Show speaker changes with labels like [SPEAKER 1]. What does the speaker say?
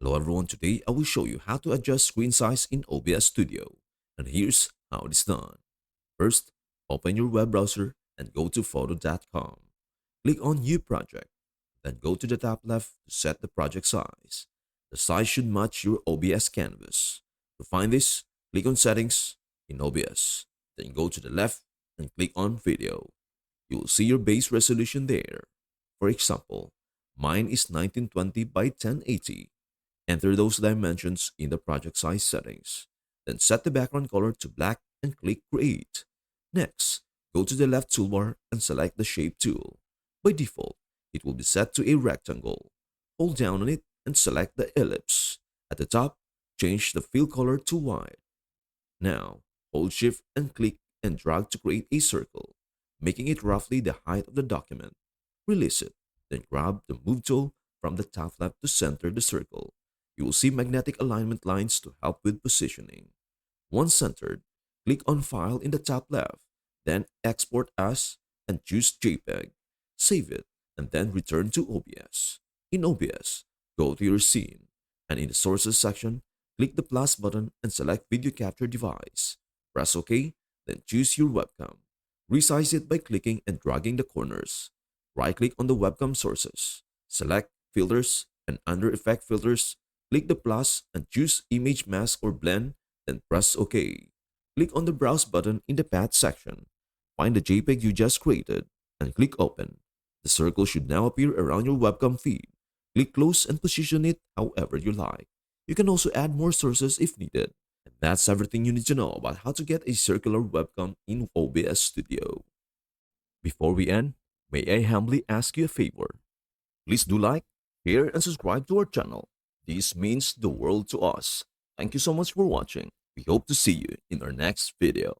[SPEAKER 1] Hello everyone, today I will show you how to adjust screen size in OBS Studio. And here's how it is done. First, open your web browser and go to photo.com. Click on New Project. Then go to the top left to set the project size. The size should match your OBS canvas. To find this, click on Settings in OBS. Then go to the left and click on Video. You will see your base resolution there. For example, mine is 1920 by 1080. Enter those dimensions in the project size settings. Then set the background color to black and click Create. Next, go to the left toolbar and select the Shape tool. By default, it will be set to a rectangle. Hold down on it and select the ellipse. At the top, change the fill color to white. Now, hold Shift and click and drag to create a circle, making it roughly the height of the document. Release it, then grab the Move tool from the top left to center the circle. You will see magnetic alignment lines to help with positioning. Once centered, click on File in the top left, then Export As and choose JPEG. Save it, and then return to OBS. In OBS, go to your scene, and in the Sources section, click the plus button and select Video Capture Device. Press OK, then choose your webcam. Resize it by clicking and dragging the corners. Right-click on the webcam sources. Select Filters, and under Effect Filters, click the plus and choose Image Mask or Blend, then press OK. Click on the Browse button in the Path section. Find the JPEG you just created and click Open. The circle should now appear around your webcam feed. Click Close and position it however you like. You can also add more sources if needed. And that's everything you need to know about how to get a circular webcam in OBS Studio. Before we end, may I humbly ask you a favor? Please do like, share, and subscribe to our channel. This means the world to us. Thank you so much for watching. We hope to see you in our next video.